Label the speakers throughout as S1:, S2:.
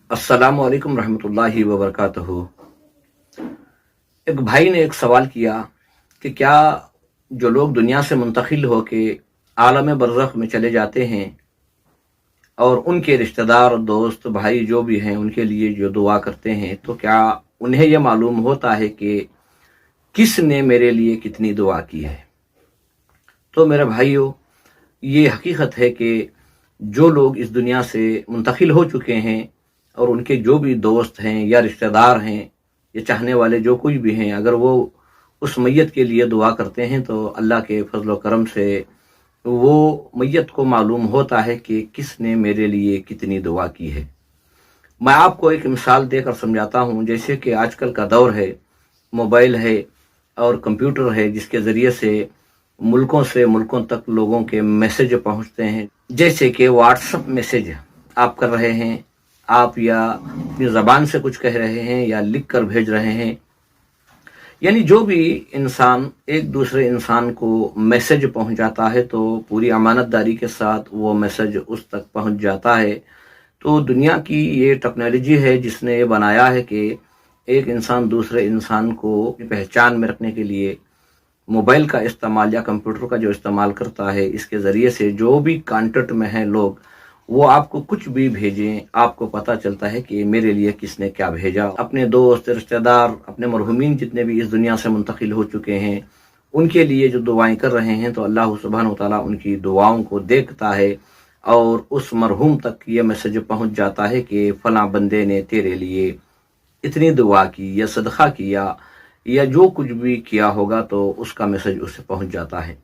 S1: السلام علیکم ورحمۃ اللہ وبرکاتہ۔ ایک بھائی نے ایک سوال کیا کہ کیا جو لوگ دنیا سے منتقل ہو کے عالم برزخ میں چلے جاتے ہیں اور ان کے رشتہ دار دوست بھائی جو بھی ہیں ان کے لیے جو دعا کرتے ہیں، تو کیا انہیں یہ معلوم ہوتا ہے کہ کس نے میرے لیے کتنی دعا کی ہے؟ تو میرے بھائیوں، یہ حقیقت ہے کہ جو لوگ اس دنیا سے منتقل ہو چکے ہیں اور ان کے جو بھی دوست ہیں یا رشتہ دار ہیں یا چاہنے والے جو کچھ بھی ہیں، اگر وہ اس میت کے لیے دعا کرتے ہیں تو اللہ کے فضل و کرم سے وہ میت کو معلوم ہوتا ہے کہ کس نے میرے لیے کتنی دعا کی ہے۔ میں آپ کو ایک مثال دے کر سمجھاتا ہوں۔ جیسے کہ آج کل کا دور ہے، موبائل ہے اور کمپیوٹر ہے، جس کے ذریعے سے ملکوں سے ملکوں تک لوگوں کے میسج پہنچتے ہیں۔ جیسے کہ واٹس ایپ میسج آپ کر رہے ہیں، آپ یا اپنی زبان سے کچھ کہہ رہے ہیں یا لکھ کر بھیج رہے ہیں، یعنی جو بھی انسان ایک دوسرے انسان کو میسج پہنچاتا ہے تو پوری امانت داری کے ساتھ وہ میسج اس تک پہنچ جاتا ہے۔ تو دنیا کی یہ ٹیکنالوجی ہے جس نے یہ بنایا ہے کہ ایک انسان دوسرے انسان کو پہچان میں رکھنے کے لیے موبائل کا استعمال یا کمپیوٹر کا جو استعمال کرتا ہے، اس کے ذریعے سے جو بھی کانٹیکٹ میں ہیں لوگ، وہ آپ کو کچھ بھی بھیجیں، آپ کو پتہ چلتا ہے کہ میرے لیے کس نے کیا بھیجا۔ اپنے دوست، رشتہ دار، اپنے مرحومین جتنے بھی اس دنیا سے منتقل ہو چکے ہیں، ان کے لیے جو دعائیں کر رہے ہیں تو اللہ سبحانہ وتعالیٰ ان کی دعاؤں کو دیکھتا ہے اور اس مرحوم تک یہ میسج پہنچ جاتا ہے کہ فلاں بندے نے تیرے لیے اتنی دعا کی یا صدقہ کیا یا جو کچھ بھی کیا ہوگا، تو اس کا میسج اسے پہنچ جاتا ہے۔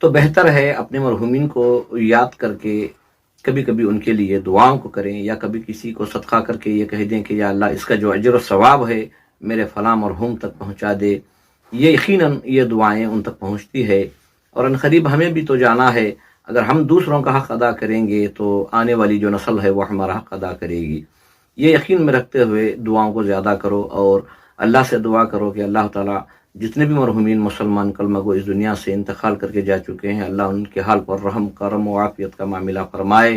S1: تو بہتر ہے اپنے مرحومین کو یاد کر کے کبھی کبھی ان کے لیے دعاؤں کو کریں، یا کبھی کسی کو صدقہ کر کے یہ کہہ دیں کہ یا اللہ اس کا جو اجر و ثواب ہے میرے فلاں مرحوم تک پہنچا دے۔ یہ یقیناً یہ دعائیں ان تک پہنچتی ہے، اور ان قریب ہمیں بھی تو جانا ہے۔ اگر ہم دوسروں کا حق ادا کریں گے تو آنے والی جو نسل ہے وہ ہمارا حق ادا کرے گی۔ یہ یقین میں رکھتے ہوئے دعاؤں کو زیادہ کرو اور اللہ سے دعا کرو کہ اللہ تعالیٰ جتنے بھی مرحومین مسلمان کلمہ گو اس دنیا سے انتقال کر کے جا چکے ہیں، اللہ ان کے حال پر رحم، کرم و عافیت کا معاملہ فرمائے۔